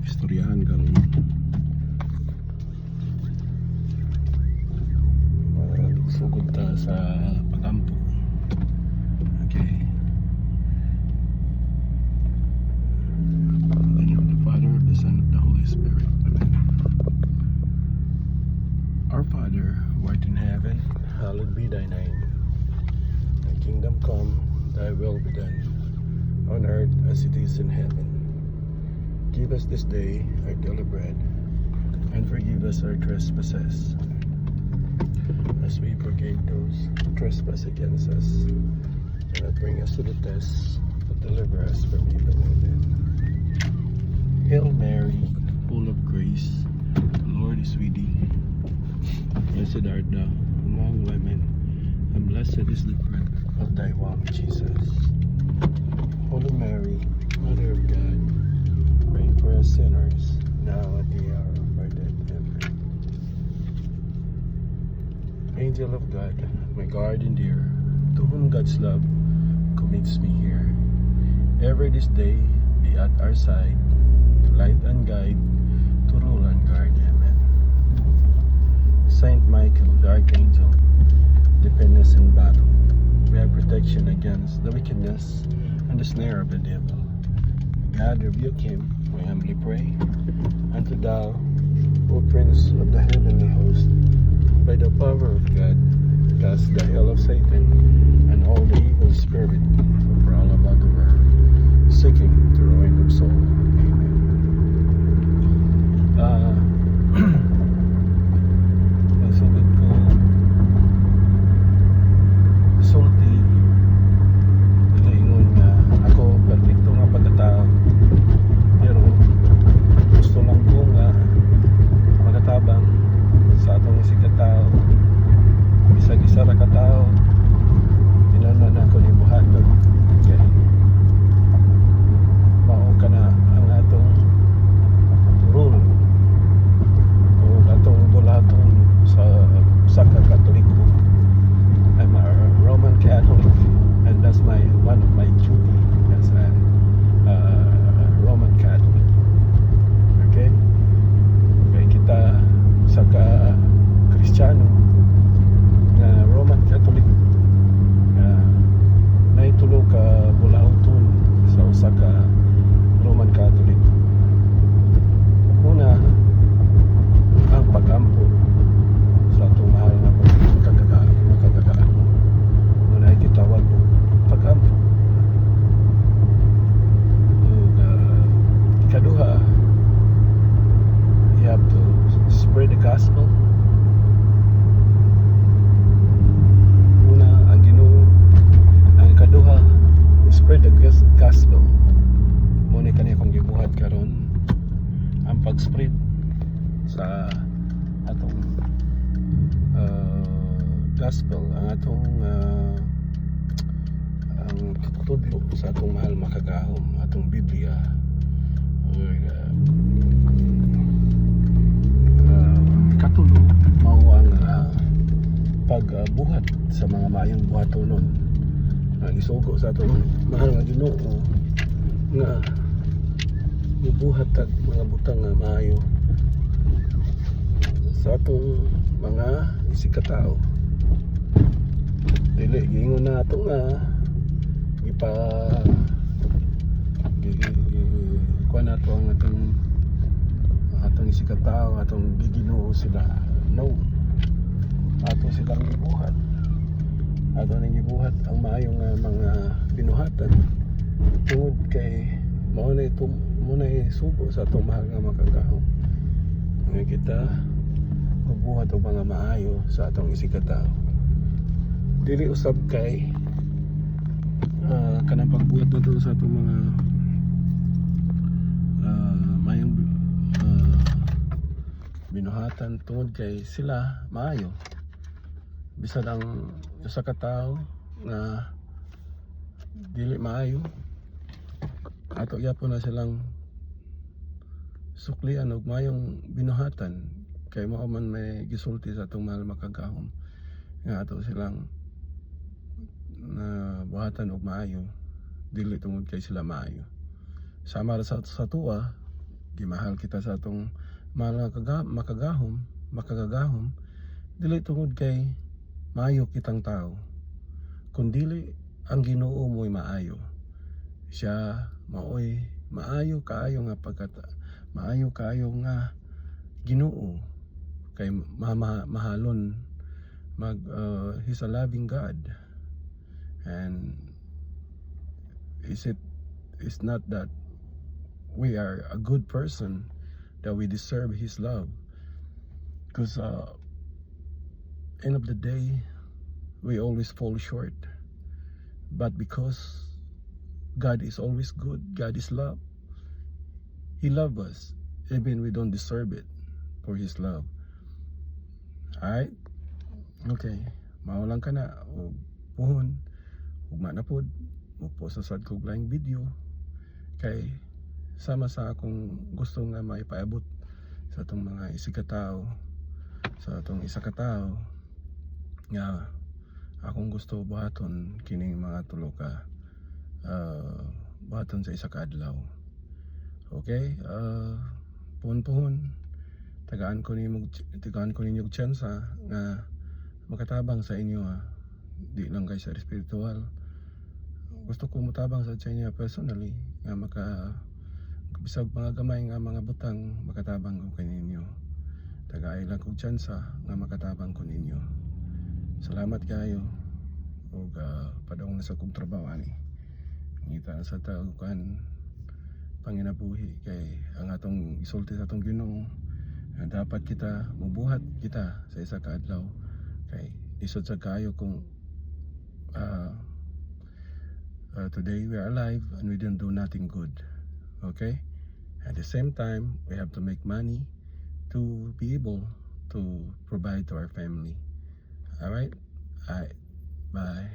istoryahan karon sugod ta sa pagampo. Okay. In the name of the Father, of the Son, of the Holy Spirit. Amen. Our Father, who art in heaven, hallowed be thy name. Thy kingdom come, thy will be done, on earth as it is in heaven. Give us this day our daily bread, and forgive us our trespasses, as we forgave those who trespass against us. Do not bring us to the test, but deliver us from evil. Amen. Hail Mary, full of grace, the Lord is with thee. Blessed art thou among women, and blessed is the fruit of thy womb, Jesus. Holy Mary, Mother of God, pray for us sinners, now at the hour of our death. Amen. Angel of God, my guardian dear, to whom God's love commits me here, ever this day be at our side, to light and guide, to rule and guard. Amen. Saint Michael, the Archangel, defend us in battle. We have protection against the wickedness and the snare of the devil. God, rebuke him, we humbly pray. Unto thou, O Prince of the heavenly host, by the power of God, cast the hell of Satan and all the evil spirit who prowl about the world, seeking the ruin of soul. Amen. Nasugod ko sulti ingon nga ako perfecto nga pagkatao, pero gusto lang ko nga magatabang sa atong isig katao, isa-isa ra katao, tinanon ako ni buhaton kay mao kana ang atong rule o atong bulaton sa usa ka Katoliko. I'm a Roman Catholic, and that's one of my duty as a Roman Catholic. Okay? Kaya kita sa Kristiyano na Roman Catholic na itulo ka bulauton sa usa ka Roman Catholic. Una, ang pagampo sa atong mahal na makakagaan. Una ay kitawag ko pagampo. Ikaduha, you have to spread the gospel. Una, ang Ginoo. Ang ikaduha, spread the gospel. Muna kaniya kong gibuhat karon ang pag-spread sa atong gospel, ang atong ang tutudlo sa atong mahal makagahom, atong Biblia. Katulo mao ang pagbuhat sa mga mayong buhatonon na isugo sa atong mahal nga Ginoo nga ibuhat ang mga butang nga maayo sa atong mga isikatao. Dili gingon na ato nga kuan nato ang atong isikatao, atong giginoo sila. No, ato silang gibuhat, ato nang gibuhat ang maayong mga binuhatan tungod kay mao na sugo sa atong mahal nga makagahom nga kita magbuhat og mga maayo sa atong isikatao. Dili usab kay kanang pagbuhat nato sa atong mga mayong binuhatan tungod kay sila maayo. Bisan ang usa ka tawo nga dili maayo, ato gyapon na silang suklian og mayong binuhatan kay mao man may gisulti sa atong mahal makagahom nga ato silang na buhatan og maayo, dili tungod kay sila maayo. Sama sa tuwa gimahal kita sa atong makagagahom dili tungod kay maayo kitang tao, kundili ang Ginoo mo'y maayo. Siya maoy maayo kaayo nga maayo kaayo nga Ginoo, kay mahalon he's a loving God. And it's not that we are a good person that we deserve his love, because end of the day we always fall short, but because God is always good, God is love, he loves us even we don't deserve it for his love. Alright, okay, maulang ka na o puhon ugma na pod mo sa sad kog laing video, kay sama sa akong gusto nga maipaabot sa atong mga isikatao, sa atong isa ka tao nga akong gusto buhaton kining mga tulo ka buhaton sa isa ka adlaw. Okay, puhon tagaan ko ninyo tsansa nga makatabang sa inyo, di lang kay sa spiritual. Gusto ko mutabang sa inyo personally nga bisag mga gamay nga mga butang makatabang ko kaninyo. Tagaay lang kog tsansa nga makatabang ko ninyo. Salamat kayo ug padong na sa kong trabaho ani. Ngita na sa tao kan panginabuhi kay ang atong isulti sa atong Ginoo nga dapat kita mubuhat kita sa isa ka adlaw, kay isod sa kayo kung today we are alive and we didn't do nothing good. Okay, at the same time we have to make money to be able to provide to our family. Alright, bye.